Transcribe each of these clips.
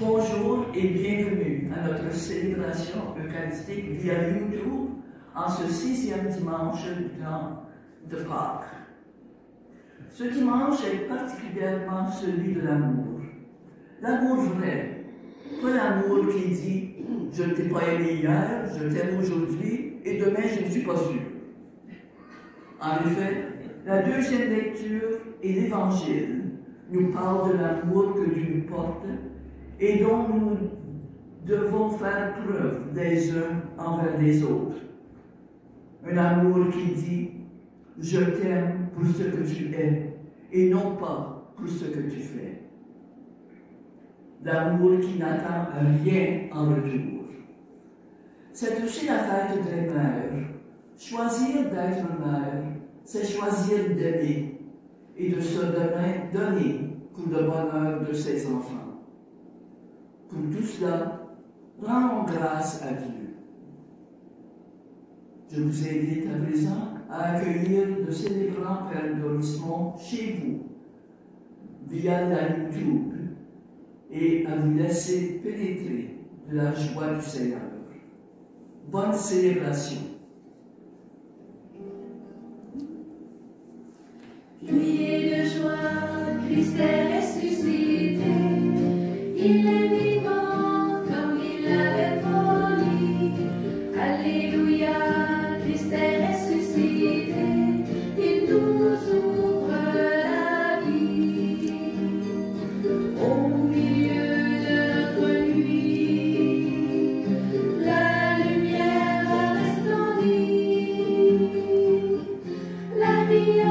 Bonjour et bienvenue à notre célébration eucharistique via YouTube en ce 6e dimanche du temps de Pâques. Ce dimanche est particulièrement celui de l'amour. L'amour vrai, pas l'amour qui dit « je ne t'ai pas aimé hier, je t'aime aujourd'hui et demain je ne suis pas sûr ». En effet, la deuxième lecture et l'Évangile nous parlent de l'amour que Dieu nous porte et dont nous devons faire preuve les uns envers les autres. Un amour qui dit « je t'aime pour ce que tu es et non pas pour ce que tu fais ». L'amour qui n'attend rien en retour. C'est aussi la fête des mères. Choisir d'être mère, c'est choisir d'aimer et de se donner pour le bonheur de ses enfants. Pour tout cela, rendons grâce à Dieu. Je vous invite à présent à accueillir le célébrant Père Dorismond chez vous, via la YouTube, et à vous laisser pénétrer de la joie du Seigneur. Bonne célébration. Criez de joie, Christ est ressuscité, il est vivant comme il l'avait promis. Alléluia, Christ est ressuscité, il nous ouvre la vie. Au milieu de notre nuit, la lumière a resplendi, la vie a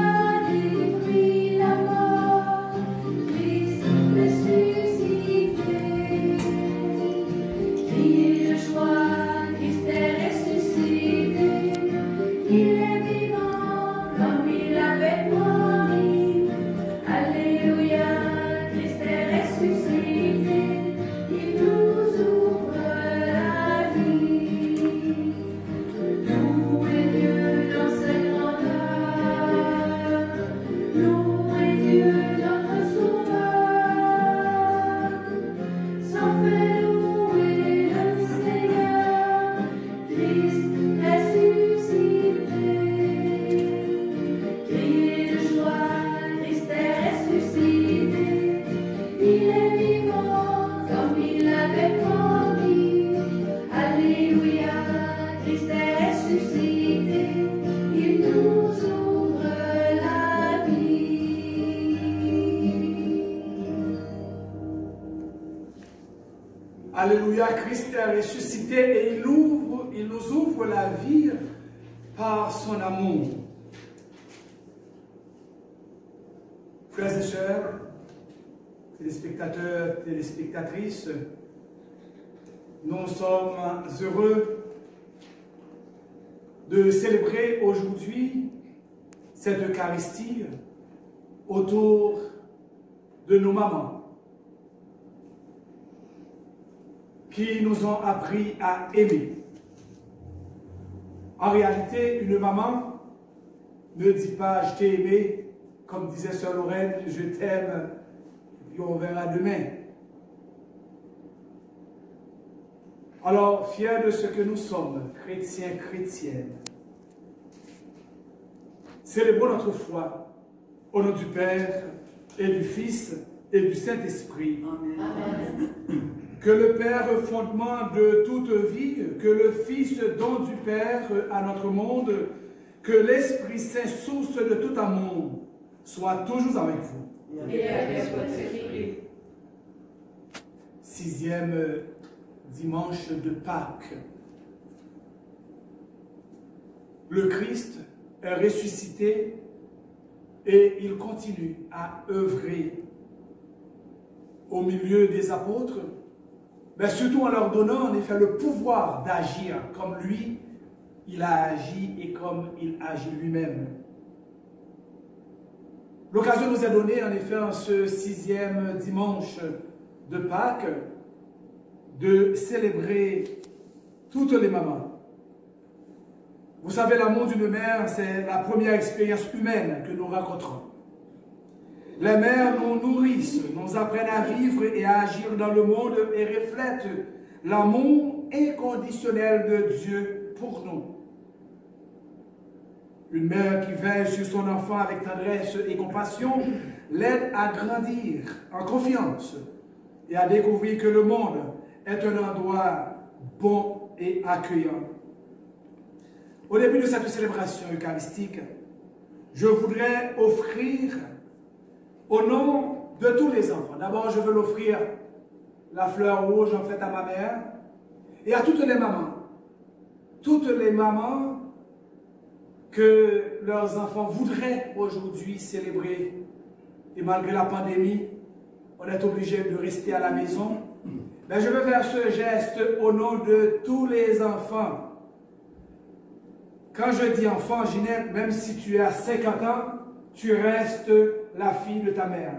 Alléluia, Christ est ressuscité et il nous ouvre la vie par son amour. Frères et sœurs, téléspectateurs, téléspectatrices, nous sommes heureux de célébrer aujourd'hui cette Eucharistie autour de nos mamans, qui nous ont appris à aimer. En réalité, une maman ne dit pas « je t'ai aimé », comme disait Sœur Lorraine, « je t'aime » et puis on verra demain. Alors, fiers de ce que nous sommes, chrétiens, chrétiennes, célébrons notre foi au nom du Père et du Fils et du Saint-Esprit. Amen. Que le Père, fondement de toute vie, que le Fils, don du Père à notre monde, que l'Esprit Saint, source de tout amour, soit toujours avec vous. Et avec votre esprit. 6e dimanche de Pâques. Le Christ est ressuscité et il continue à œuvrer au milieu des apôtres, mais surtout en leur donnant en effet le pouvoir d'agir comme lui, il a agi et comme il agit lui-même. L'occasion nous est donnée en effet en ce 6e dimanche de Pâques de célébrer toutes les mamans. Vous savez, l'amour d'une mère, c'est la première expérience humaine que nous rencontrons. Les mères nous nourrissent, nous apprennent à vivre et à agir dans le monde et reflètent l'amour inconditionnel de Dieu pour nous. Une mère qui veille sur son enfant avec tendresse et compassion l'aide à grandir en confiance et à découvrir que le monde est un endroit bon et accueillant. Au début de cette célébration eucharistique, je voudrais offrir au nom de tous les enfants. D'abord, je veux l'offrir la fleur rouge en fait à ma mère et à toutes les mamans. Toutes les mamans que leurs enfants voudraient aujourd'hui célébrer. Et malgré la pandémie, on est obligé de rester à la maison. Mais je veux faire ce geste au nom de tous les enfants. Quand je dis enfant, Ginette, même si tu as 50 ans, tu restes la fille de ta mère.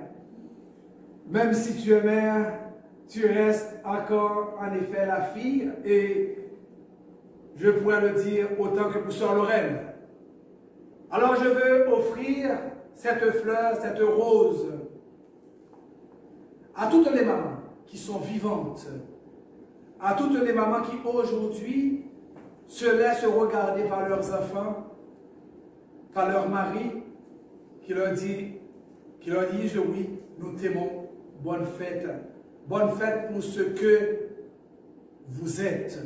Même si tu es mère, tu restes encore en effet la fille. Et je pourrais le dire autant que pour Sœur Lorraine. Alors je veux offrir cette fleur, cette rose à toutes les mamans qui sont vivantes, à toutes les mamans qui aujourd'hui se laissent regarder par leurs enfants, par leur mari, qui leur disent oui, nous t'aimons, bonne fête pour ce que vous êtes.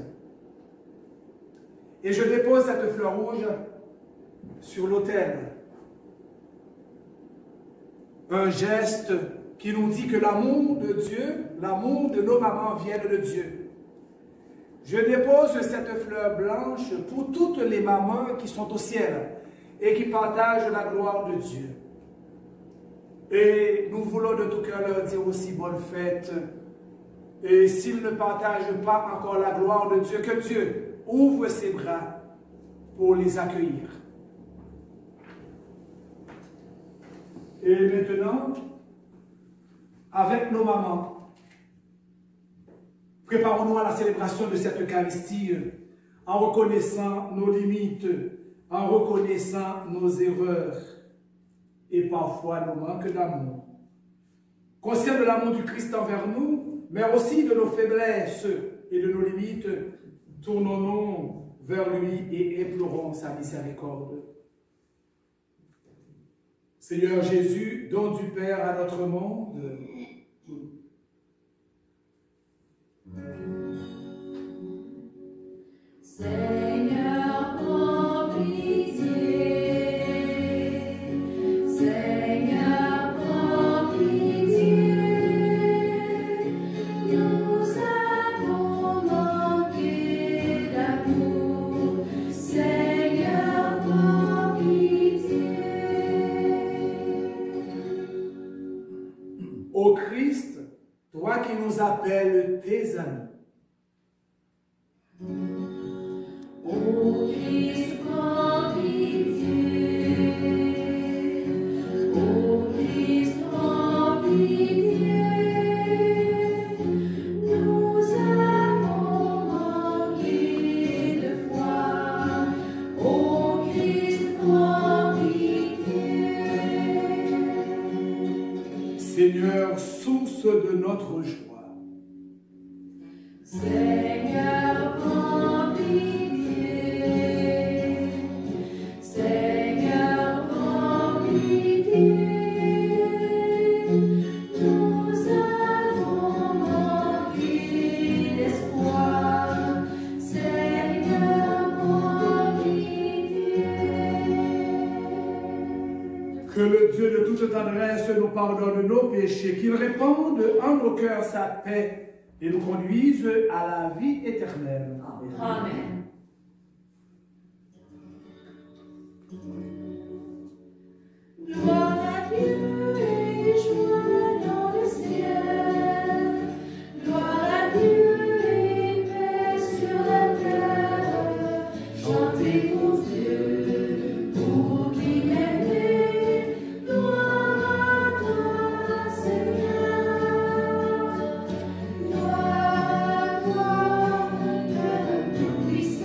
Et je dépose cette fleur rouge sur l'autel. Un geste qui nous dit que l'amour de Dieu, l'amour de nos mamans viennent de Dieu. Je dépose cette fleur blanche pour toutes les mamans qui sont au ciel et qui partagent la gloire de Dieu. Et nous voulons de tout cœur leur dire aussi bonne fête. Et s'ils ne partagent pas encore la gloire de Dieu, que Dieu ouvre ses bras pour les accueillir. Et maintenant, avec nos mamans, préparons-nous à la célébration de cette Eucharistie en reconnaissant nos limites, en reconnaissant nos erreurs et parfois nos manques d'amour. Conscients de l'amour du Christ envers nous, mais aussi de nos faiblesses et de nos limites, tournons-nous vers lui et implorons sa miséricorde. Seigneur Jésus, don du Père à notre monde, Seigneur, prends pitié. Seigneur, prends pitié. Nous avons manqué d'amour. Seigneur, prends pitié. Ô Christ, toi qui nous appelles tes amis, Ô Christ, prends pitié. Ô Christ, prends pitié. Nous avons manqué de foi. Ô Christ, prends pitié. Seigneur, source de notre joie. Seigneur, prends pitié. Seigneur, prends pitié. Nous avons manqué d'espoir. Seigneur, prends pitié. Que le Dieu de toute tendresse nous pardonne nos péchés, qu'il répande en nos cœurs sa paix et nous conduise à la vie éternelle. Amen. Gloire à Dieu et joie dans le ciel. Gloire à Dieu et paix sur la terre. Chantez pour Dieu, pour qui est né. Gloire à toi, Seigneur. Gloire à toi, Père Tout-Puissant.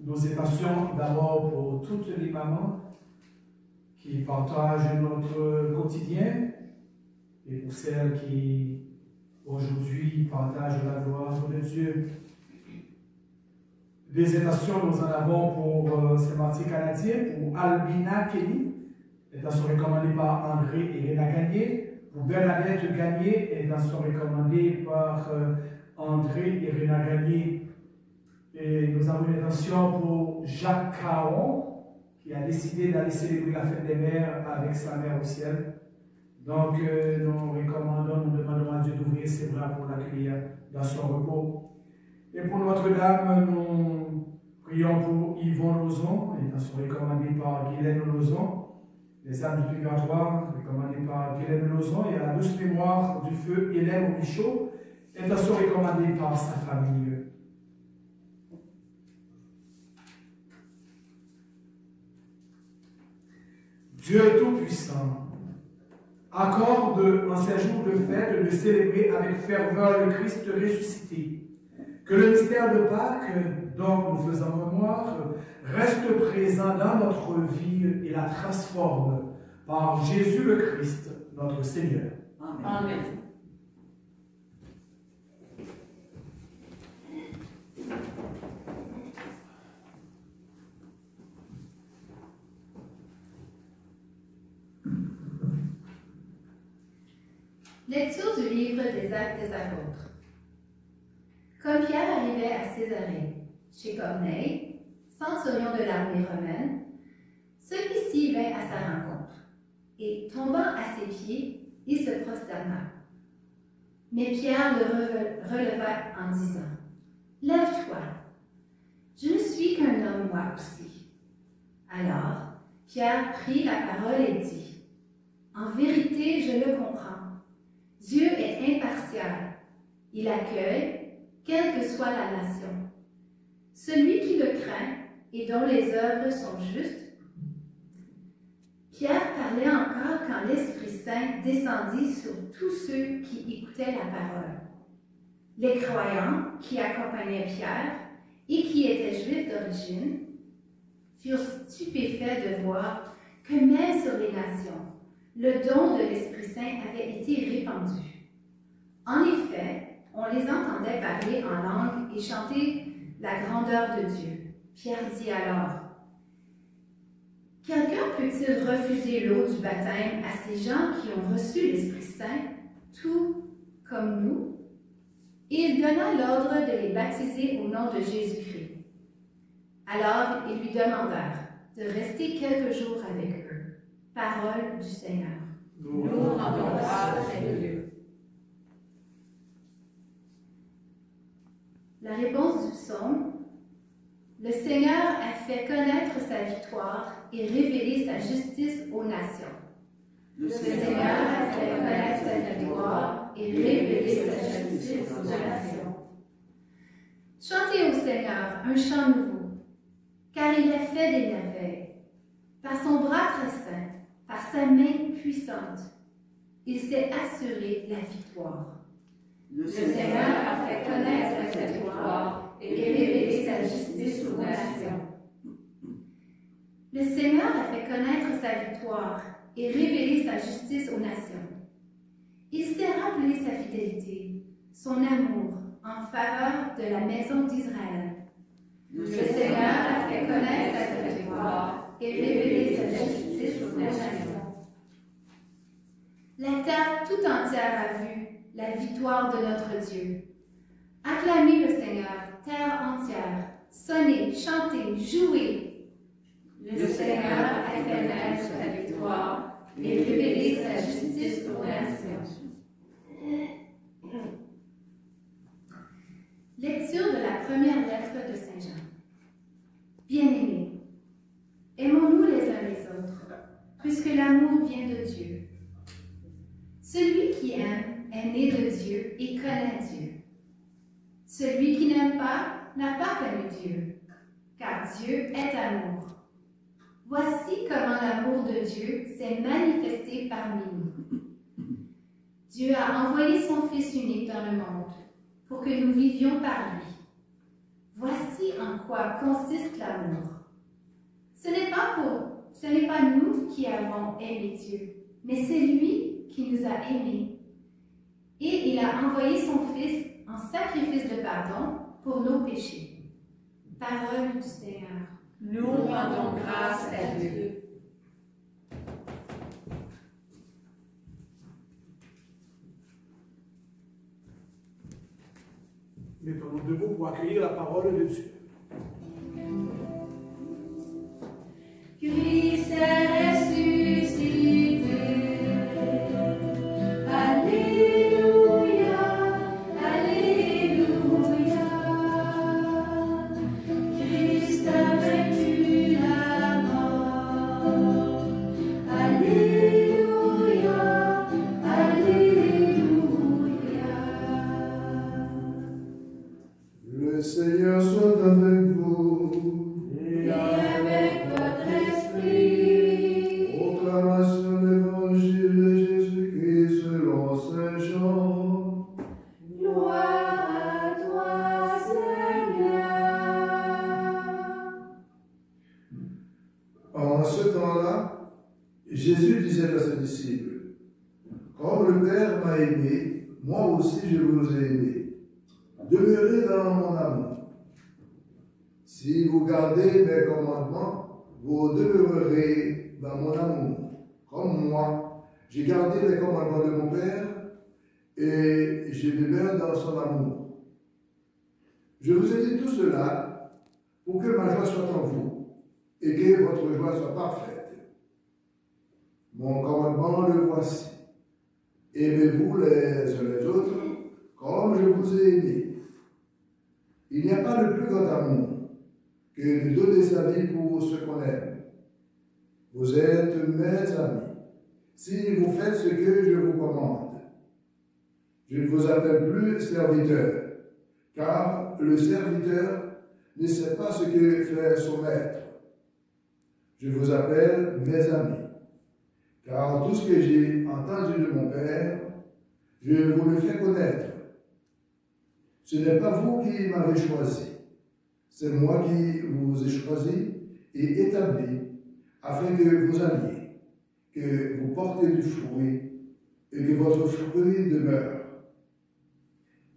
nos intentions d'abord pour toutes les mamans qui partagent notre quotidien et pour celles qui aujourd'hui partagent la gloire de Dieu. Des intentions, nous en avons pour Saint-Martin Canadien, pour Albina Kelly, intention recommandée par André et Réna Gagné, pour Bernadette Gagné, intention recommandée par André et Réna Gagné. Et nous avons une intention pour Jacques Caron, qui a décidé d'aller célébrer la fête des mères avec sa mère au ciel. Donc, nous recommandons, nous demandons à Dieu d'ouvrir ses bras pour l'accueillir dans son repos. Et pour Notre-Dame, nous prions pour Yvon Lozon, intention recommandée par Guylaine Lozon, les âmes du purgatoire, recommandées par Guylaine Lozon, et à la douce mémoire du feu Hélène Michaud, intention recommandée par sa famille. Dieu Tout-Puissant, accorde en ces jours de fête de célébrer avec ferveur le Christ ressuscité. Que le mystère de Pâques, dont nous faisons mémoire, reste présent dans notre vie et la transforme par Jésus le Christ, notre Seigneur. Amen. Amen. Lecture du livre des Actes des Apôtres. Comme Pierre arrivait à Césarée, chez Corneille, centurion de l'armée romaine, celui-ci vint à sa rencontre, et tombant à ses pieds, il se prosterna. Mais Pierre le releva en disant, « Lève-toi, je ne suis qu'un homme moi aussi. » Alors, Pierre prit la parole et dit, « En vérité, je le comprends. Dieu est impartial. Il accueille, quelle que soit la nation. Celui qui le craint et dont les œuvres sont justes. » Pierre parlait encore quand l'Esprit Saint descendit sur tous ceux qui écoutaient la parole. Les croyants qui accompagnaient Pierre et qui étaient juifs d'origine furent stupéfaits de voir que même sur les nations, le don de l'Esprit Saint avait été répandu. En effet, on les entendait parler en langue et chanter la grandeur de Dieu. Pierre dit alors, « Quelqu'un peut-il refuser l'eau du baptême à ces gens qui ont reçu l'Esprit Saint, tout comme nous? » Et il donna l'ordre de les baptiser au nom de Jésus-Christ. Alors ils lui demandèrent de rester quelques jours avec eux. Parole du Seigneur. Nous rendons grâce à Dieu. La réponse du psaume. Le Seigneur a fait connaître sa victoire et révélé sa justice aux nations. Le Seigneur a fait connaître sa victoire et révélé sa justice aux nations. Chantez au Seigneur un chant nouveau, car il a fait des merveilles. Par son bras très saint, par sa main puissante, il s'est assuré la victoire. Le Seigneur a fait connaître sa victoire et révélé sa justice aux nations. Le Seigneur a fait connaître sa victoire et révélé sa justice aux nations. Il s'est rappelé sa fidélité, son amour en faveur de la maison d'Israël. Le Seigneur a fait connaître sa victoire et révélé sa justice aux nations. La terre tout entière a vu la victoire de notre Dieu. Acclamez le Seigneur, terre entière. Sonnez, chantez, jouez. Le Seigneur a fait connaître sa victoire et révélé sa justice aux nations. Lecture de la première lettre de Saint Jean. Bien-aimés, aimons-nous les uns les autres, puisque l'amour vient de Dieu. Celui qui aime est né de Dieu et connaît Dieu. Celui qui n'aime pas n'a pas connu Dieu, car Dieu est amour. Voici comment l'amour de Dieu s'est manifesté parmi nous. Dieu a envoyé son Fils unique dans le monde pour que nous vivions par lui. Voici en quoi consiste l'amour. Ce n'est pas nous qui avons aimé Dieu, mais c'est lui qui nous a aimés. Et il a envoyé son Fils en sacrifice de pardon pour nos péchés. Parole du Seigneur. Nous rendons grâce à Dieu. Mettons-nous debout pour accueillir la parole de Dieu. Christ est ressuscité. Alléluia, Alléluia. Christ a vaincu la mort. Alléluia, Alléluia. Le Seigneur soit avec vous. Et avec votre esprit. Proclamation de l'Évangile de Jésus-Christ selon Saint Jean. Gloire à toi, Seigneur. En ce temps-là, Jésus disait à ses disciples, « Comme le Père m'a aimé, moi aussi je vous ai aimé. Demeurez dans mon amour. Si vous gardez mes commandements, vous demeurerez dans mon amour. Comme moi, j'ai gardé les commandements de mon Père et je demeure dans son amour. Je vous ai dit tout cela pour que ma joie soit en vous et que votre joie soit parfaite. Mon commandement, le voici. Aimez-vous les uns les autres comme je vous ai aimé. Il n'y a pas de plus grand amour que de donner sa vie pour ceux qu'on aime. Vous êtes mes amis, si vous faites ce que je vous commande. Je ne vous appelle plus serviteur, car le serviteur ne sait pas ce que fait son maître. Je vous appelle mes amis, car tout ce que j'ai entendu de mon Père, je vous le fais connaître. Ce n'est pas vous qui m'avez choisi, c'est moi qui vous ai choisi et établi afin que vous alliez, que vous portez du fruit et que votre fruit demeure.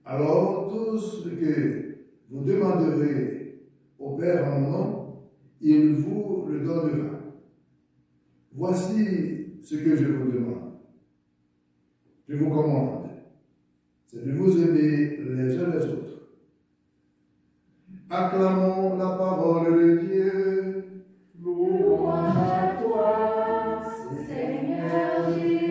Alors tout ce que vous demanderez au Père en mon nom, il vous le donnera. Voici ce que je vous demande. Je vous commande, c'est de vous aimer les uns les autres. Acclamons la parole de Dieu. Louange à toi, Seigneur Jésus.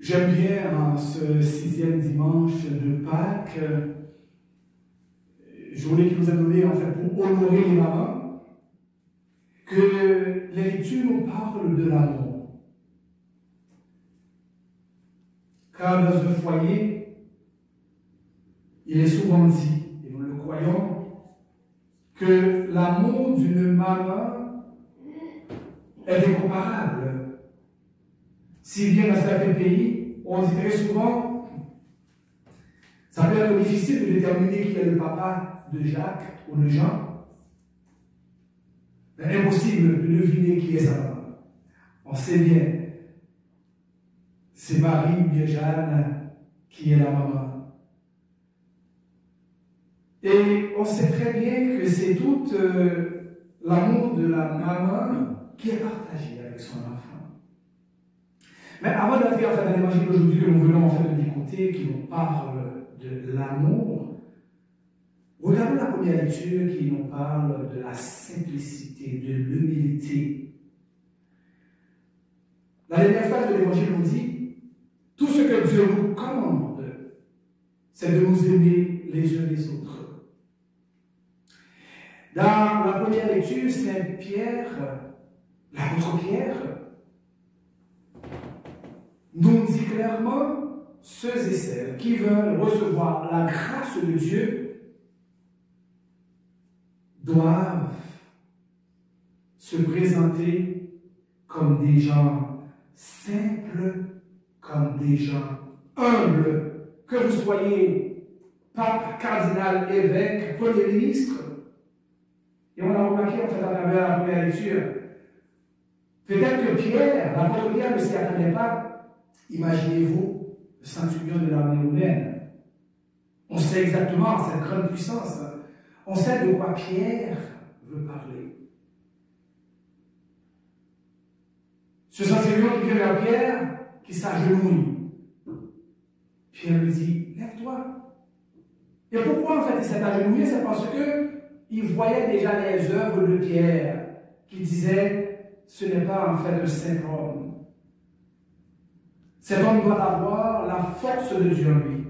J'aime bien en ce 6e dimanche de Pâques, journée qui nous a donnée en fait pour honorer les mamans, que l'Écriture nous parle de l'amour. Car dans un foyer, il est souvent dit, et nous le croyons, que l'amour d'une maman est incomparable. Si bien dans certains pays, on dit très souvent, ça peut être difficile de déterminer qui est le papa de Jacques ou de Jean. Mais impossible de deviner qui est sa maman. On sait bien, c'est Marie ou bien Jeanne qui est la maman. Et on sait très bien que c'est tout l'amour de la maman qui est partagé avec son enfant. Mais avant d'entrer en fait dans l'évangile d'aujourd'hui que nous venons en fait de l'écouter, qui nous parle de l'amour, regardons la première lecture qui nous parle de la simplicité, de l'humilité. La dernière phrase de l'évangile nous dit, tout ce que Dieu nous commande, c'est de nous aimer les uns les autres. Dans la première lecture, Saint Pierre, l'apôtre Pierre, nous dit clairement ceux et celles qui veulent recevoir la grâce de Dieu doivent se présenter comme des gens simples, comme des gens humbles, que vous soyez pape, cardinal, évêque, premier ministre. Et on a remarqué en fait à travers la première lecture, peut-être que Pierre, l'apôtre Pierre ne s'y attendait pas. Imaginez-vous le centurion de l'armée romaine. On sait exactement cette grande puissance. On sait de quoi Pierre veut parler. Ce centurion qui vient vers Pierre, qui s'agenouille. Pierre lui dit, lève-toi. Et pourquoi en fait il s'est agenouillé? C'est parce qu'il voyait déjà les œuvres de Pierre, qui disaient, ce n'est pas en fait un simple homme. Cet homme doit avoir la force de Dieu en lui.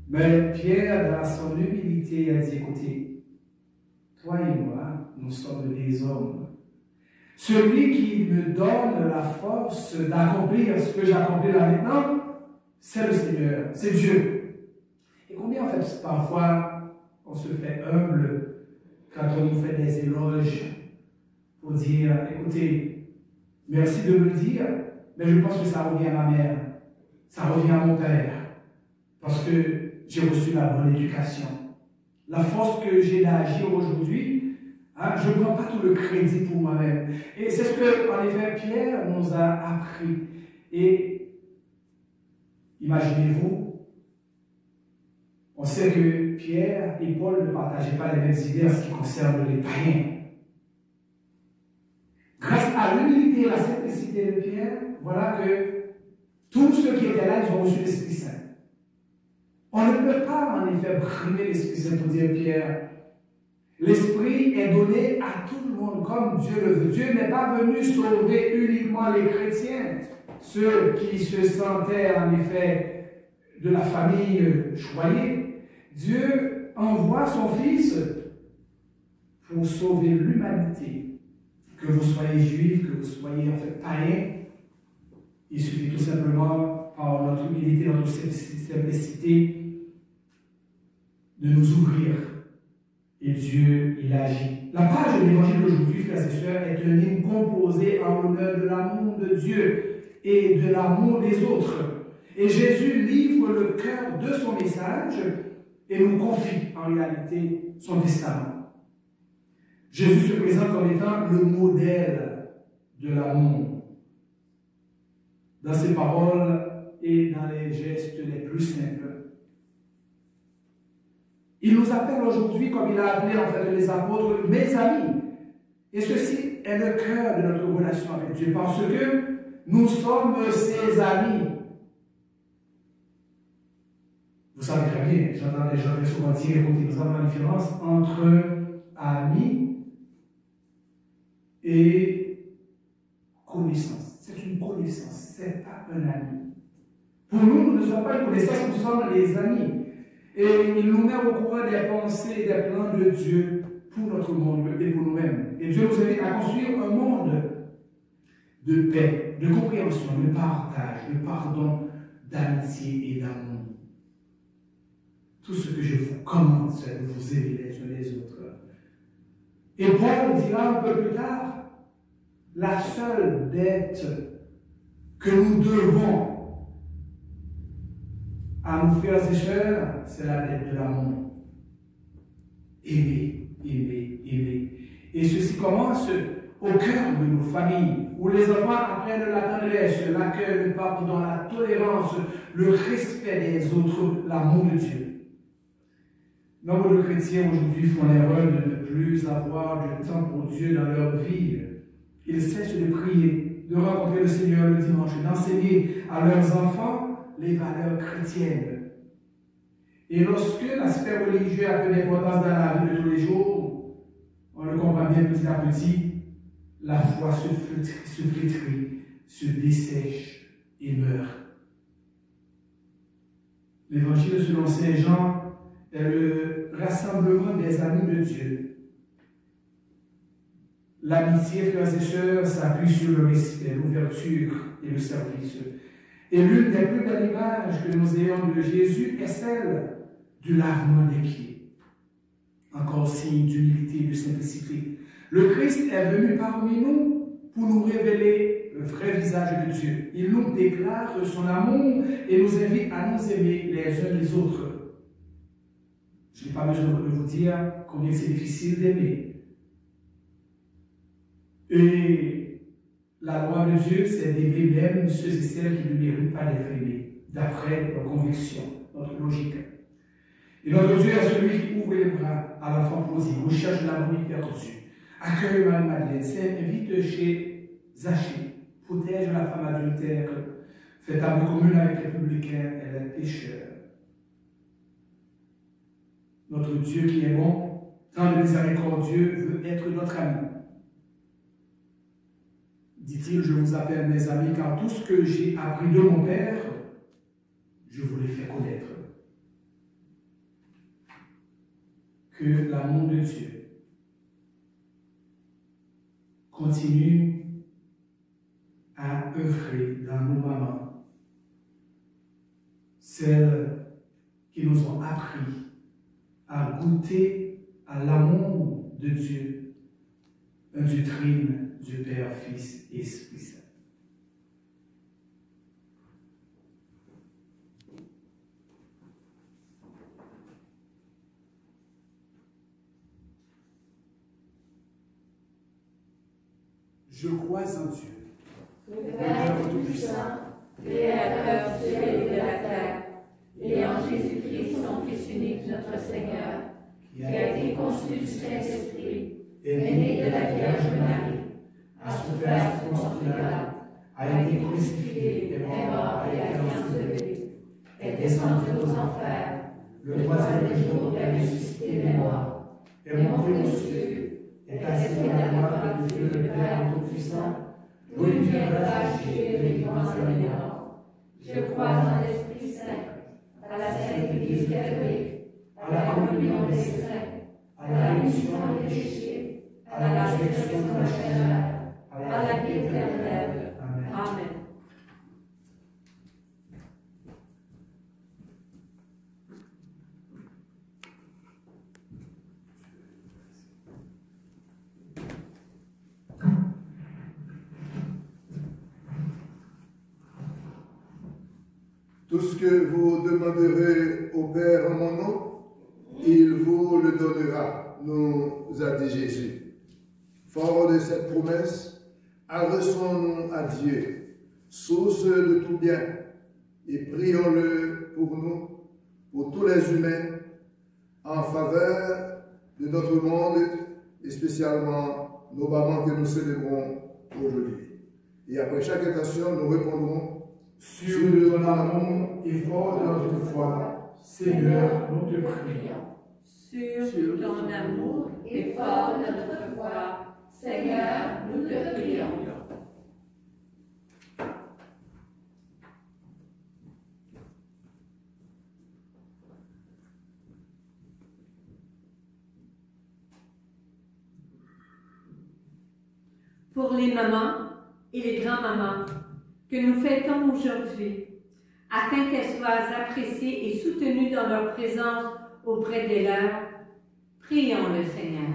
Mais Pierre, dans son humilité, a dit, écoutez, toi et moi, nous sommes des hommes. Celui qui me donne la force d'accomplir ce que j'accomplis là maintenant, c'est le Seigneur, c'est Dieu. Et combien en fait, parfois, on se fait humble quand on nous fait des éloges pour dire, écoutez, merci de me le dire, mais je pense que ça revient à ma mère, ça revient à mon père, parce que j'ai reçu la bonne éducation. La force que j'ai d'agir aujourd'hui, hein, je ne prends pas tout le crédit pour moi-même. Et c'est ce que, en effet, Pierre nous a appris. Et imaginez-vous, on sait que Pierre et Paul ne partageaient pas les mêmes idées en ce qui concerne les païens. Grâce à l'humilité et la simplicité de Pierre, voilà que tous ceux qui étaient là, ils ont reçu l'Esprit Saint. On ne peut pas, en effet, brimer l'Esprit Saint pour dire, Pierre, l'Esprit est donné à tout le monde comme Dieu le veut. Dieu n'est pas venu sauver uniquement les chrétiens, ceux qui se sentaient, en effet, de la famille choyée. Dieu envoie son Fils pour sauver l'humanité. Que vous soyez juifs, que vous soyez, en fait, païens, il suffit tout simplement, par notre humilité, notre simplicité, de nous ouvrir. Et Dieu, il agit. La page de l'évangile d'aujourd'hui, frères et sœurs, est un hymne composé en l'honneur de l'amour de Dieu et de l'amour des autres. Et Jésus livre le cœur de son message et nous confie en réalité son testament. Jésus se présente comme étant le modèle de l'amour. Dans ses paroles et dans les gestes les plus simples. Il nous appelle aujourd'hui, comme il a appelé en fait les apôtres, mes amis. Et ceci est le cœur de notre relation avec Dieu, parce que nous sommes ses amis. Vous savez très bien, j'entends les gens très souvent dire, écoutez, nous avons la différence entre amis et connaissance. C'est une connaissance, ce n'est pas un ami. Pour nous, nous ne sommes pas une connaissance, nous sommes les amis. Et il nous met au courant des pensées, des plans de Dieu pour notre monde et pour nous-mêmes. Et Dieu nous invite à construire un monde de paix, de compréhension, de partage, de pardon, d'amitié et d'amour. Tout ce que je vous commande, c'est de vous aimer les uns les autres. Et Paul dira un peu plus tard, la seule dette que nous devons à nos frères et sœurs, c'est la dette de l'amour. Aimer, aimer, aimer. Et ceci commence au cœur de nos familles, où les enfants apprennent la tendresse, l'accueil, le pardon, la tolérance, le respect des autres, l'amour de Dieu. Nombre de chrétiens aujourd'hui font l'erreur de ne plus avoir de temps pour Dieu dans leur vie. Ils cessent de prier, de rencontrer le Seigneur le dimanche, d'enseigner à leurs enfants les valeurs chrétiennes. Et lorsque l'aspect religieux a peu d'importance dans la vie de tous les jours, on le comprend bien petit à petit, la foi se flétrit, se dessèche et meurt. L'évangile selon Saint Jean est le rassemblement des amis de Dieu. L'amitié, frères et sœurs, s'appuie sur le respect, l'ouverture et le service. Et l'une des plus belles images que nous ayons de Jésus est celle du lavement des pieds. Encore signe d'humilité, de simplicité. Le Christ est venu parmi nous pour nous révéler le vrai visage de Dieu. Il nous déclare son amour et nous invite à nous aimer les uns les autres. Je n'ai pas besoin de vous dire combien c'est difficile d'aimer. Et la loi de Dieu, c'est d'aimer même ceux et celles qui ne méritent pas d'être aimés, d'après nos convictions, notre logique. Et notre Dieu est celui qui ouvre les bras à l'enfant prodigue, recherche la brebis perdue, accueille Marie-Madeleine, s'invite chez Zachée, protège la femme adultère, fait table commune avec les publicains et les pécheurs. Notre Dieu qui est bon, tant de miséricordieux, veut être notre ami. Dit-il, je vous appelle mes amis, car tout ce que j'ai appris de mon Père, je vous l'ai fait connaître. Que l'amour de Dieu continue à œuvrer dans nos mamans, celles qui nous ont appris à goûter à l'amour de Dieu, un Dieu trine, Dieu Père, Fils et Esprit Saint. Je crois en Dieu, le Père Tout-Puissant, Créateur du ciel et de la terre, et en Jésus-Christ, son Fils unique, notre Seigneur, qui a été conçu du Saint-Esprit, est né de la Vierge Marie, a souffert sous Ponce Pilate, a été crucifié, est mort et a été enseveli, est descendu aux enfers, le troisième jour est ressuscité des morts, est monté aux cieux, est assis à la droite de Dieu le Père Tout-Puissant, d'où il viendra juger les vivants et les morts. Je crois en l'Esprit Saint, à la Sainte Église catholique, à la communion des saints, à la rémission des péchés, à la résurrection de la chair, à la vie éternelle. Amen. Tout ce que vous demanderez au Père en mon nom, il vous le donnera, nous a dit Jésus. Fort de cette promesse, adressons-nous à Dieu, source de tout bien, et prions-le pour nous, pour tous les humains, en faveur de notre monde, et spécialement nos mamans que nous célébrons aujourd'hui. Et après chaque intention, nous répondrons sur ton amour et fort de notre foi, Seigneur, nous te prions. Sur ton amour et fort de notre foi, Seigneur, nous te prions. Pour les mamans et les grands-mamans que nous fêtons aujourd'hui, afin qu'elles soient appréciées et soutenues dans leur présence auprès des leurs, prions le Seigneur.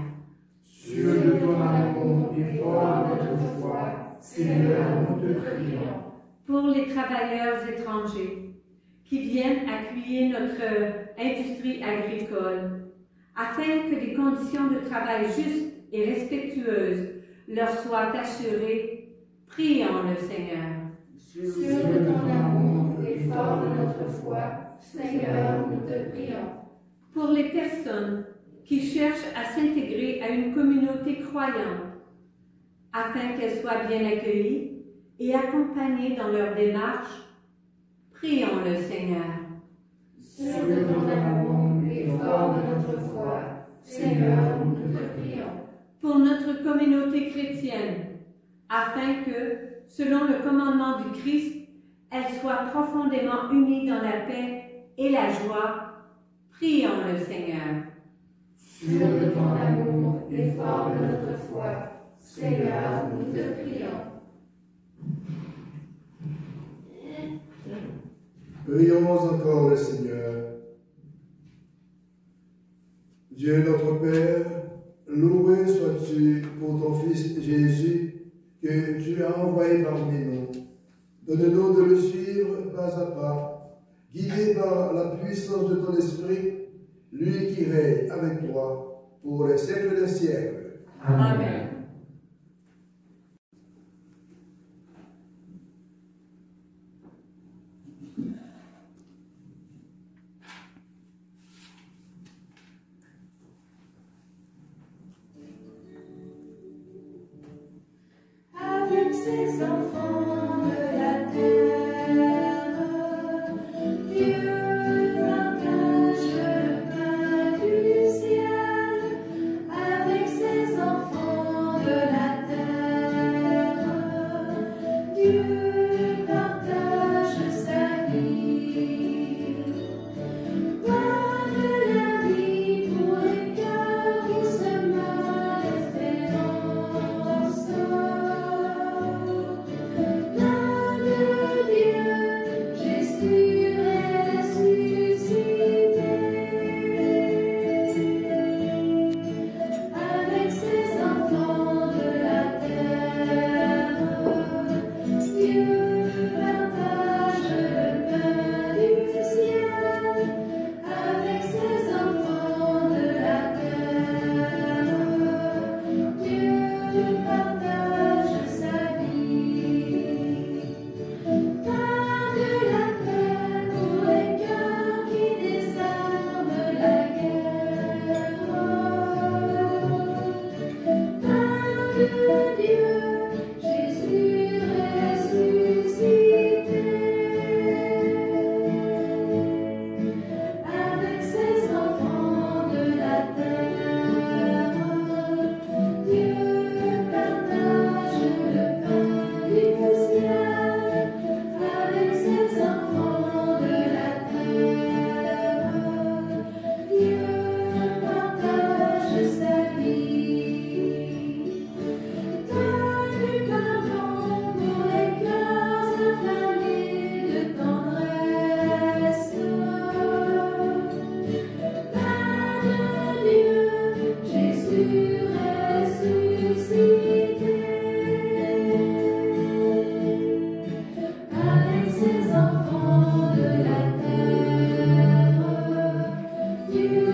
Sur ton amour et fort de notre foi, Seigneur, nous te prions. Pour les travailleurs étrangers qui viennent appuyer notre industrie agricole, afin que les conditions de travail justes et respectueuses leur soient assurées, prions le Seigneur. Sur ton amour et fort de notre foi, Seigneur, nous te prions. Pour les personnes qui cherchent à s'intégrer à une communauté croyante, afin qu'elles soient bien accueillies et accompagnées dans leur démarche, prions le Seigneur. Sur ton amour et fort de notre foi, Seigneur, nous te prions. Pour notre communauté chrétienne, afin que, selon le commandement du Christ, elle soit profondément unie dans la paix et la joie, prions le Seigneur. Sur ton amour et fort de notre foi, Seigneur, nous te prions. Prions encore le Seigneur. Dieu notre Père, loué sois-tu pour ton Fils Jésus que tu as envoyé parmi nous. Donne-nous de le suivre pas à pas, guidé par la puissance de ton Esprit, lui qui règne avec toi pour les siècles des siècles. Amen. Avec ses enfants de la terre, Dieu partage le pain du ciel. Avec ses enfants de la terre, Dieu partage sa vie. Pain de la vie pour les cœurs qui se meurent d'espérance. Jésus ressuscité, avec ses enfants de la terre, Dieu partage le pain du ciel, avec ses enfants de la terre, Dieu partage sa vie. Pain de la paix pour les cœurs qui désarment la guerre. Pain de Dieu, Jésus ressuscité. Avec ses enfants de la terre, Dieu partage le pain du ciel. Avec ses enfants de la terre, Dieu partage sa vie. Donne du pardon pour les cœurs affamés de tendresse. Pain de Dieu, Jésus ressuscité. Avec ses enfants de la terre, Dieu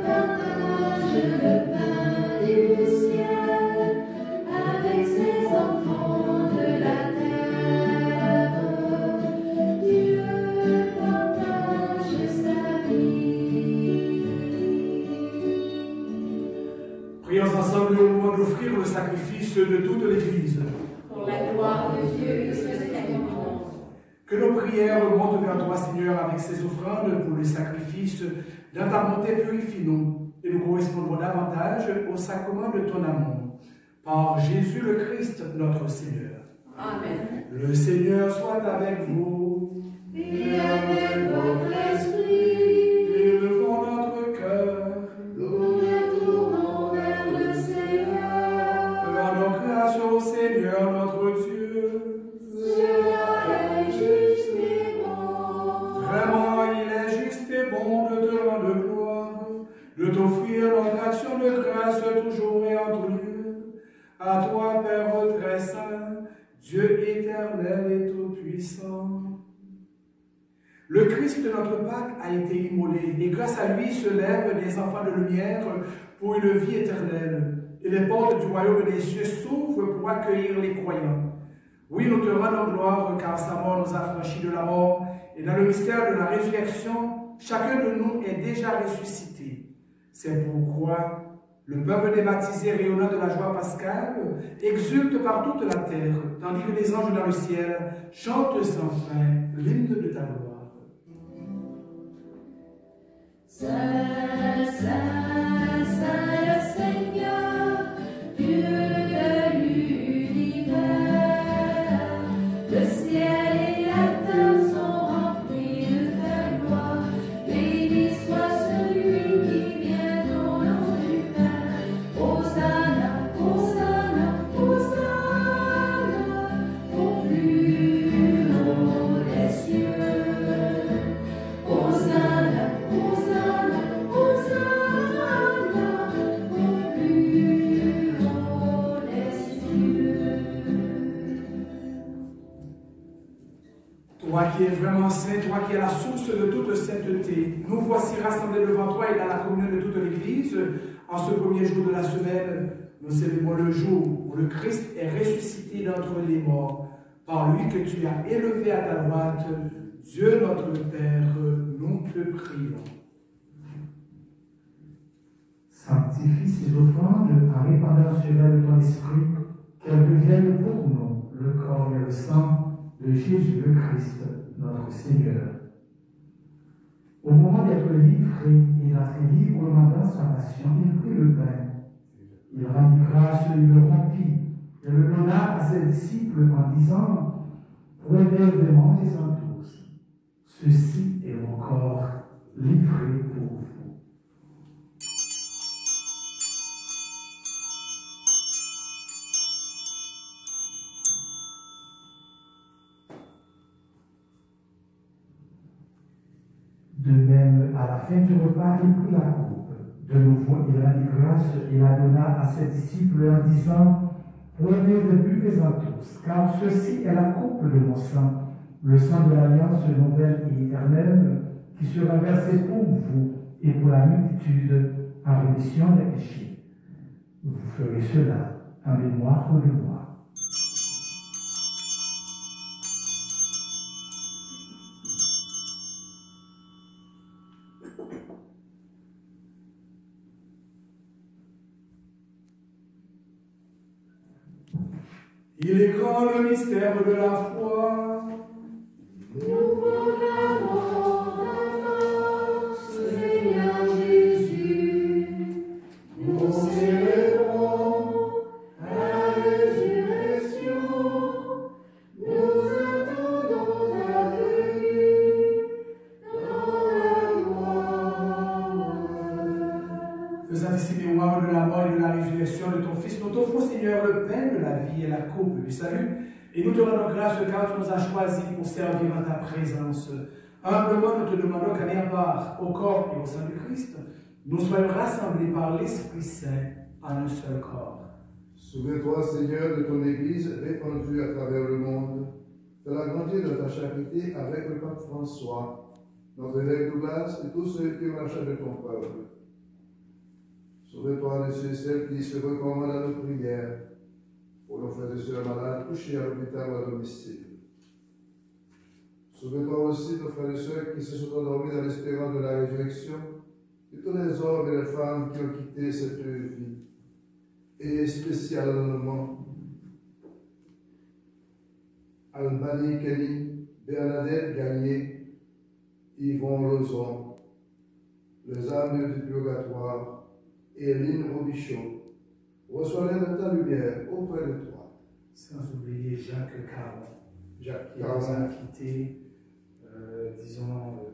partage le pain du ciel. Avec ses enfants de la terre, Dieu partage sa vie. Prions ensemble au moment d'offrir le sacrifice de toute l'Église. Pour la gloire de Dieu et de ce monde. Que nos prières montent vers toi, Seigneur, avec ces offrandes pour le sacrifice dans ta bonté purifie-nous et nous correspondrons davantage au sacrement de ton amour. Par Jésus le Christ, notre Seigneur. Amen. Le Seigneur soit avec vous. Et avec votre esprit, Élevons notre cœur. nous retournons vers le Seigneur. Rendons grâce au Seigneur notre Dieu. Cela est juste et bon. Vraiment, il est juste et bon de te rendre gloire, de t'offrir notre action de grâce toujours et en tout lieu. À toi, Père très saint, Dieu éternel et tout-puissant. Le Christ de notre Pâque a été immolé, et grâce à lui se lèvent des enfants de lumière pour une vie éternelle. Et les portes du royaume des cieux s'ouvrent pour accueillir les croyants. Oui, nous te rendons gloire, car sa mort nous a franchis de la mort, et dans le mystère de la résurrection, chacun de nous est déjà ressuscité. C'est pourquoi le peuple des baptisés rayonnant de la joie pascale exulte par toute la terre, tandis que les anges dans le ciel chantent sans fin l'hymne de ta gloire. Saint, Saint, Saint le Seigneur, Dieu de l'univers, le ciel et la terre sont remplis de ta gloire. Béni soit celui qui vient au nom du Père. Hosanna, Hosanna, Hosanna, au plus haut des cieux. qui es vraiment saint, toi qui es la source de toute sainteté, nous voici rassemblés devant toi et dans la communion de toute l'Église. En ce premier jour de la semaine, nous célébrons le jour où le Christ est ressuscité d'entre les morts. Par lui que tu as élevé à ta droite, Dieu notre Père, nous te prions. Sanctifie ces offrandes en répandant sur elles ton esprit, qu'elles deviennent pour nous le corps et le sang de Jésus le Christ, notre Seigneur. Au moment d'être livré et d'entrer librement dans sa passion, il prit le pain. Il rendit grâce, il le rompit et le donna à ses disciples en disant: prenez et mangez-en tous. Ceci est mon corps livré pour vous. De même, à la fin du repas, il prit la coupe. De nouveau, il rendit grâce et la donna à ses disciples en disant: prenez et buvez-en tous, car ceci est la coupe de mon sang, le sang de l'alliance nouvelle et éternelle, qui sera versé pour vous et pour la multitude en rémission des péchés. Vous ferez cela en mémoire de moi. Il est grand le mystère de la foi. Nous proclamons Seigneur Jésus. Nous célébrons la résurrection. Nous attendons ta venue dans la gloire. Faisant ici mémoire de la mort et de la résurrection de ton Fils, nous t'offrons, Seigneur, le pain de la vie et la coupe du salut. Et nous te rendons grâce car tu nous as choisis pour servir en ta présence. Humblement, nous te demandons qu'à n'ayant part au corps et au sang du Christ, nous soyons rassemblés par l'Esprit Saint en un seul corps. Souviens-toi, Seigneur, de ton Église répandue à travers le monde, de la grandeur de ta charité avec le pape François, notre évêque Douglas et tous ceux qui marchent de ton peuple. Souviens-toi de ceux et celles qui se recommandent à nos prières, pour nos frères et sœurs malades couchés à l'hôpital ou à domicile. Souviens-toi aussi de nos frères et sœurs qui se sont endormis dans l'espérance de la résurrection, et tous les hommes et les femmes qui ont quitté cette vie, et spécialement Albany Kelly, Bernadette Gagné, Yvon Lozon, les âmes du purgatoire, et Lynn Robichaud. Reçois-les dans ta lumière auprès de toi. Sans oublier Jacques Caron, Jacques qui nous a quittés,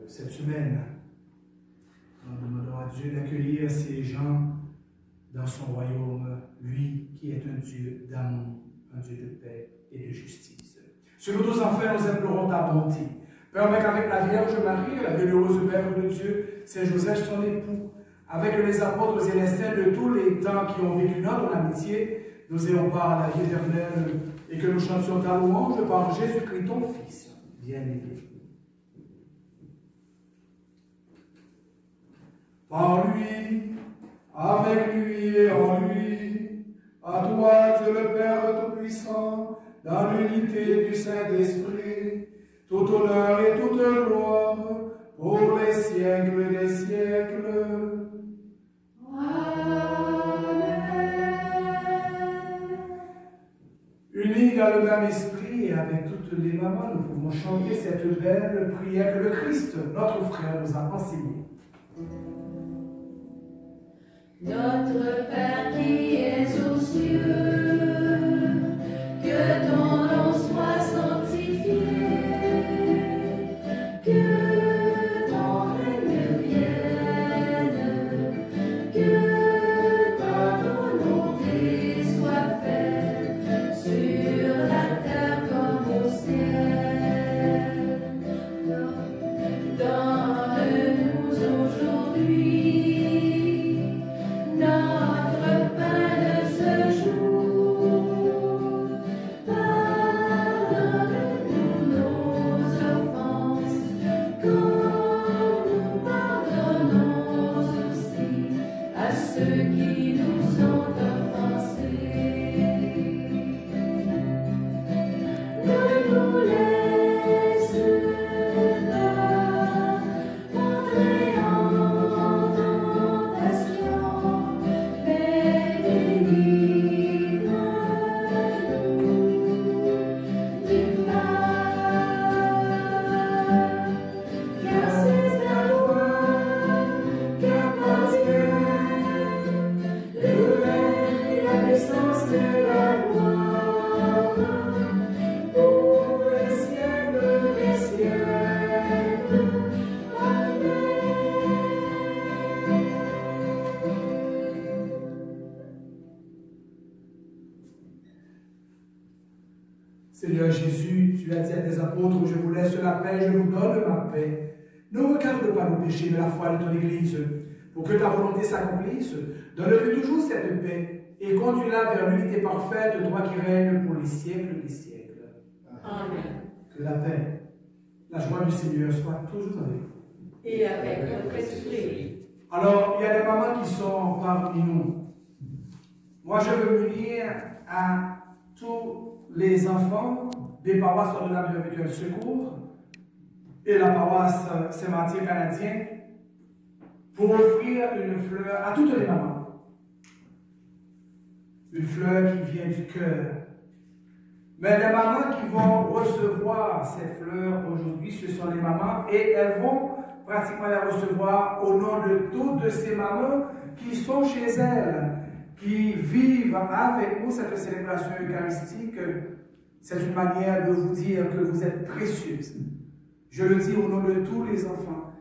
cette semaine. Nous demandons à Dieu d'accueillir ces gens dans son royaume, lui qui est un Dieu d'amour, un Dieu de paix et de justice. Sur nous tous enfants, nous implorons ta bonté. Permets qu'avec la Vierge Marie, la bienheureuse Mère de Dieu, Saint Joseph, son époux, avec les apôtres et les saints de tous les temps qui ont vécu notre amitié, nous ayons part à la vie éternelle et que nous chantions ta louange par Jésus-Christ, ton Fils, bien-aimé. Par lui, avec lui et en lui, à toi, Dieu le Père Tout-Puissant, dans l'unité du Saint-Esprit, tout honneur et toute gloire, pour les siècles des siècles. Unis dans le même esprit et avec toutes les mamans, nous pouvons chanter cette belle prière que le Christ, notre frère, nous a enseignée. Notre Père qui es aux cieux, que ton nom soit sanctifié, que ton règne vienne, que ta volonté soit faite sur la terre comme au ciel. Donne-nous aujourd'hui notre pain Seigneur Jésus, tu as dit à tes apôtres, je vous laisse la paix, je vous donne ma paix. Ne regarde pas nos péchés, mais la foi de ton Église, pour que ta volonté s'accomplisse. Donne-lui toujours cette paix et conduis-la vers l'unité parfaite, toi qui règnes pour les siècles des siècles. Amen. Que la paix, la joie du Seigneur soit toujours avec vous. Et avec notre esprit. Alors, il y a des mamans qui sont parmi nous. Moi, je veux m'unir à tous les enfants des paroisses Notre-Dame du Perpétuel Secours et la paroisse Saint-Martyr canadien pour offrir une fleur à toutes les mamans. Une fleur qui vient du cœur. Mais les mamans qui vont recevoir cette fleur aujourd'hui, ce sont les mamans et elles vont pratiquement la recevoir au nom de toutes ces mamans qui sont chez elles, qui vivent avec nous cette célébration eucharistique. C'est une manière de vous dire que vous êtes précieuses. Je le dis au nom de tous les enfants.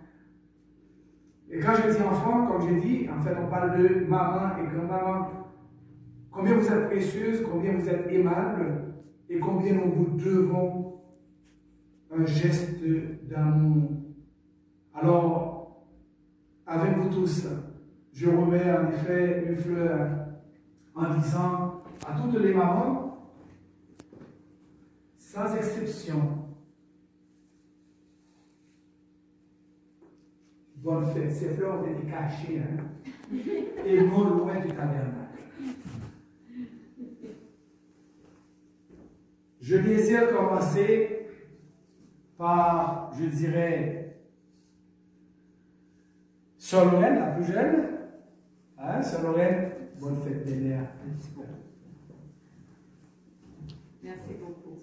Et quand je dis enfants, comme j'ai dit, en fait on parle de maman et grand-maman. Combien vous êtes précieuses, combien vous êtes aimables et combien nous vous devons un geste d'amour. Alors, avec vous tous, je remets en effet une fleur en disant à toutes les mamans, sans exception, bonne fête. Ces fleurs ont été cachées et non loin du tabernacle. Je désire commencer par, je dirais, Sœur Lorraine, la plus jeune. Hein, Sœur Lorraine, bonne fête des mères. Merci beaucoup.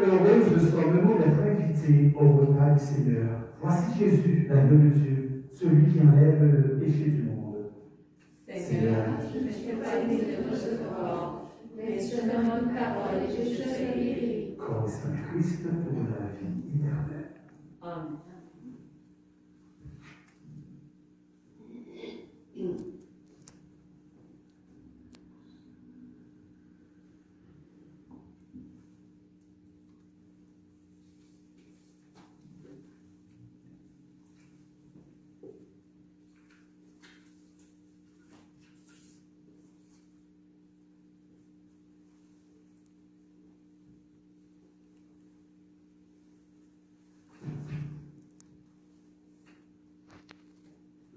Heureuse sommes-nous d'être invités au repas du Seigneur. Voici Jésus, l'agneau de Dieu, celui qui enlève le péché du monde. Seigneur, je ne suis pas digne de recevoir, mais seulement une parole et je serai guéri. Corps et sang du Christ pour la vie éternelle. Amen.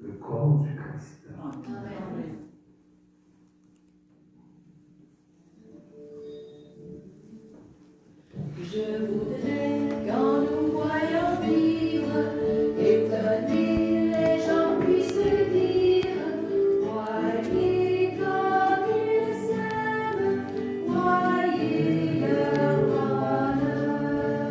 Le corps du Christ. Amen. Je voudrais qu'en nous voyant vivre, étonnés, les gens puissent dire, voyez comme ils s'aiment, voyez leur bonheur.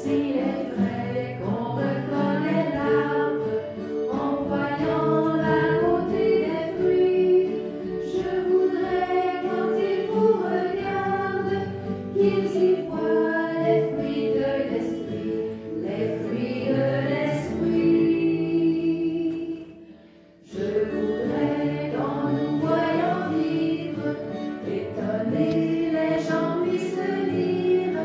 s'il est vrai qu'on reconnaît l'arbre en voyant la beauté des fruits. Je voudrais quand ils vous regardent qu'ils y voient les fruits de l'esprit, les fruits de l'esprit. Je voudrais qu'en nous voyant vivre, étonnés les gens puissent lire.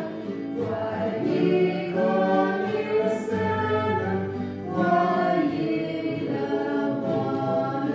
Voyez comme ils s'aiment, voyez leur bonheur.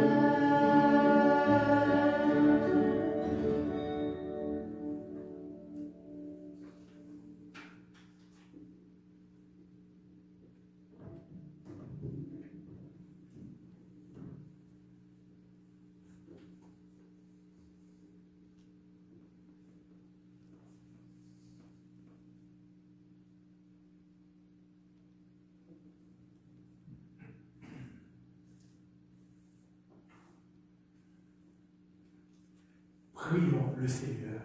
Prions le Seigneur.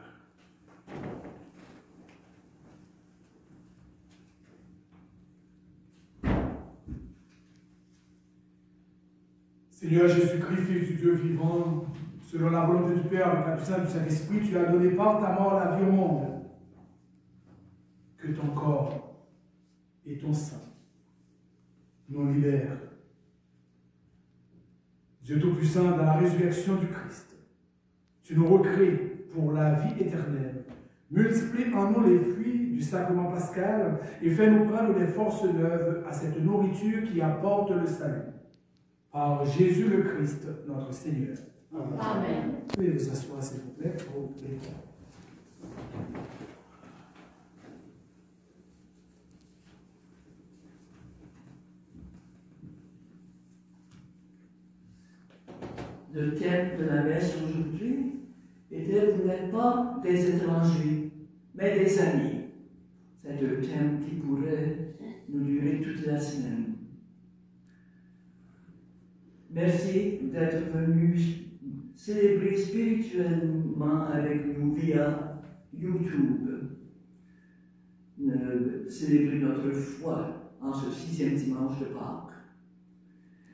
Seigneur Jésus-Christ, Fils du Dieu vivant, selon la volonté du Père, avec la puissance du Saint-Esprit, tu as donné par ta mort la vie au monde. Que ton corps et ton sang nous libèrent. Dieu Tout-Puissant, dans la résurrection du Christ, tu nous recrées pour la vie éternelle. Multiplie en nous les fruits du sacrement pascal et fais-nous prendre des forces neuves à cette nourriture qui apporte le salut. Par Jésus le Christ, notre Seigneur. Amen. Veuillez vous asseoir, s'il vous plaît, pour les temps. Le thème de la messe aujourd'hui était « Vous n'êtes pas des étrangers, mais des amis ». C'est un thème qui pourrait nous durer toute la semaine. Merci d'être venus célébrer spirituellement avec nous via YouTube. Célébrer notre foi en ce 6e dimanche de Pâques.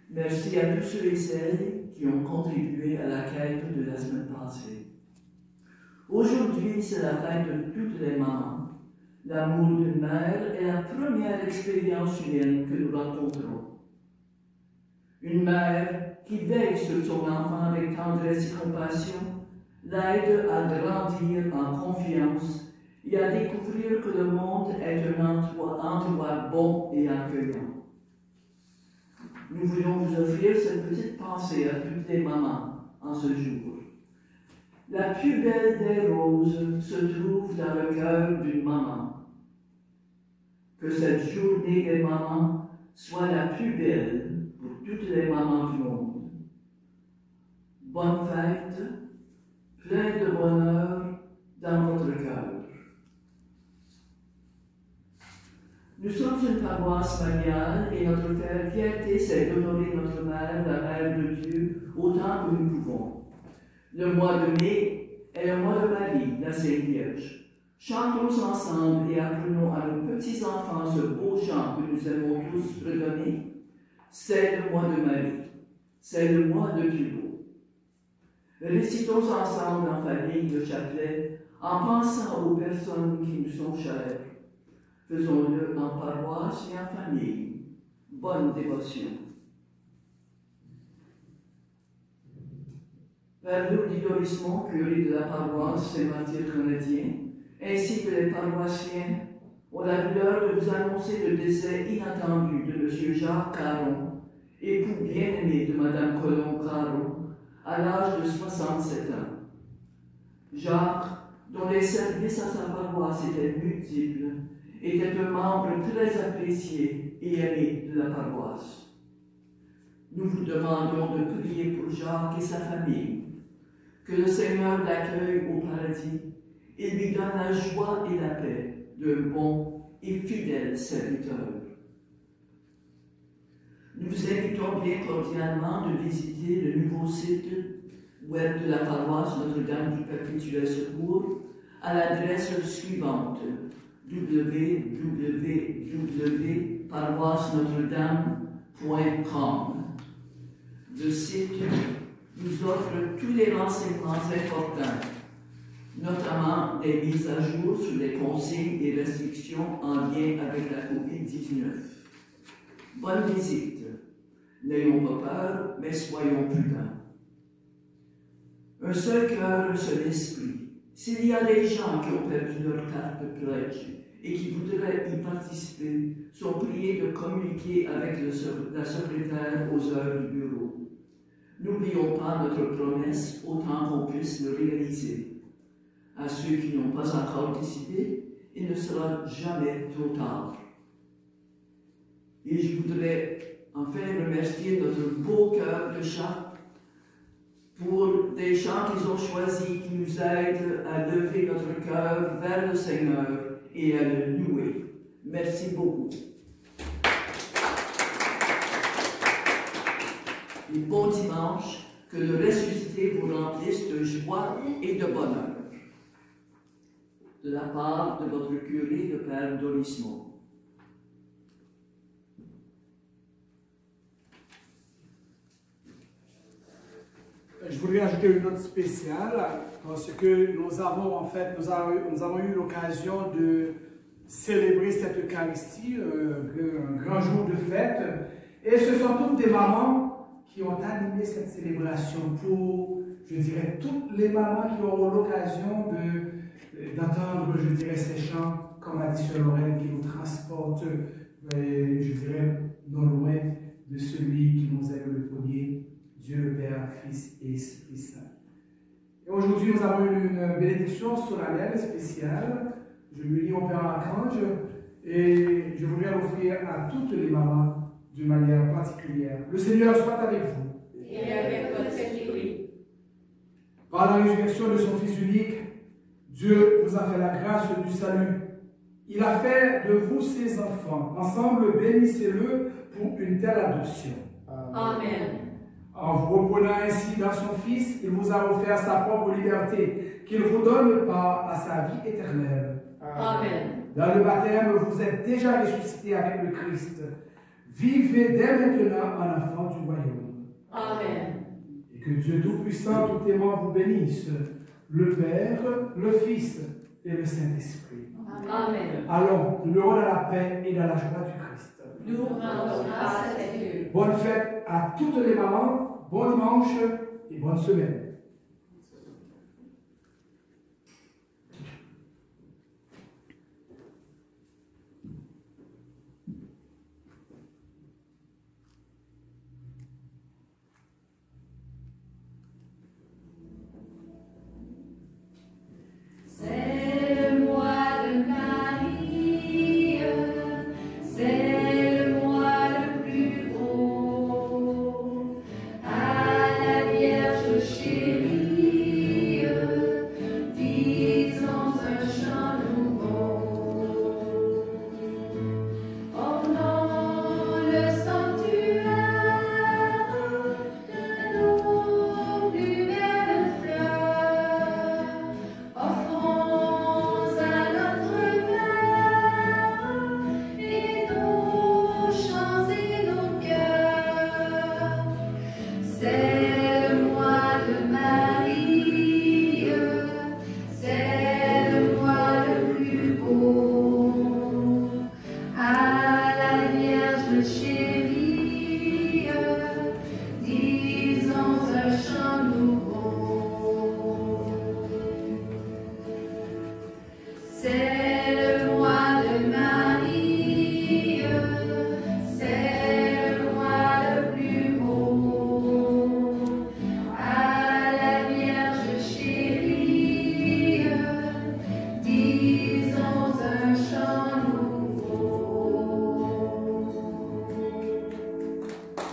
Merci à tous ceux et celles qui ont contribué à la quête de la semaine passée. Aujourd'hui, c'est la fête de toutes les mamans. L'amour d'une mère est la première expérience humaine que nous rencontrons. Une mère qui veille sur son enfant avec tendresse et compassion l'aide à grandir en confiance et à découvrir que le monde est un endroit bon et accueillant. Nous voulons vous offrir cette petite pensée à toutes les mamans en ce jour. La plus belle des roses se trouve dans le cœur d'une maman. Que cette journée des mamans soit la plus belle pour toutes les mamans du monde. Bonne fête, plein de bonheur dans votre cœur. Nous sommes une paroisse mariale et notre fierté, c'est d'honorer notre Mère, la Mère de Dieu, autant que nous pouvons. Le mois de mai est le mois de Marie, la Sainte Vierge. Chantons ensemble et apprenons à nos petits-enfants ce beau chant que nous aimons tous redonner. C'est le mois de Marie, c'est le mois de Dieu. Récitons ensemble en famille le chapelet en pensant aux personnes qui nous sont chères. Faisons-le en paroisse et en famille. Bonne dévotion. Père Lourdes Dorismont, curé de la paroisse Saint-Martyr canadien, ainsi que les paroissiens, ont la douleur de vous annoncer le décès inattendu de M. Jacques Caron, époux bien-aimé de Mme Colomb Caron, à l'âge de 67 ans. Jacques, dont les services à sa paroisse étaient multiples, était un membre très apprécié et aimé de la paroisse. Nous vous demandons de prier pour Jacques et sa famille, que le Seigneur l'accueille au paradis et lui donne la joie et la paix d'un bon et fidèle serviteur. Nous vous invitons bien cordialement de visiter le nouveau site web de la paroisse Notre-Dame du Perpétuel Secours à l'adresse suivante: www.notre-dame-du-perpétuel-secours.org. www.paroissenotredame.com. Le site nous offre tous les renseignements importants, notamment des mises à jour sur les consignes et restrictions en lien avec la COVID-19. Bonne visite. N'ayons pas peur, mais soyons prudents. Un seul cœur, un seul esprit. S'il y a des gens qui ont perdu leur carte de prêche et qui voudraient y participer, sont priés de communiquer avec la secrétaire aux heures du bureau. N'oublions pas notre promesse autant qu'on puisse le réaliser. À ceux qui n'ont pas encore décidé, il ne sera jamais trop tard. Et je voudrais enfin remercier notre beau cœur de chant pour des chants qu'ils ont choisis qui nous aident à lever notre cœur vers le Seigneur et à le louer. Merci beaucoup. Et bon dimanche, que le ressuscité vous remplisse de joie et de bonheur. De la part de votre curé, le Père Dorismo. Je voudrais ajouter une note spéciale parce que nous avons eu l'occasion de célébrer cette Eucharistie, un grand jour de fête. Et ce sont toutes des mamans qui ont animé cette célébration pour, je dirais, toutes les mamans qui auront l'occasion d'entendre, je dirais, ces chants, comme a dit Sœur Lorraine, qui nous transportent, je dirais, non loin de celui qui nous aime le premier, Dieu le Père, Fils et Esprit Saint. Et aujourd'hui, nous avons eu une bénédiction solennelle spéciale. Je me lis au Père Archange et je voudrais l'offrir à toutes les mamans d'une manière particulière. Le Seigneur soit avec vous. Et avec votre esprit. Par la résurrection de son Fils unique, Dieu vous a fait la grâce du salut. Il a fait de vous ses enfants. Ensemble, bénissez-le pour une telle adoption. Amen. En vous reprenant ainsi dans son Fils, il vous a offert sa propre liberté, qu'il vous donne part à sa vie éternelle. Amen. Dans le baptême, vous êtes déjà ressuscités avec le Christ. Vivez dès maintenant en enfant du royaume. Amen. Et que Dieu Tout-Puissant, tout aimant, vous bénisse, le Père, le Fils et le Saint-Esprit. Amen. Allons, demeurons dans la paix et dans la joie du Christ. Nous rendons grâce à Dieu. Bonne fête à toutes les mamans, bon dimanche et bonne semaine.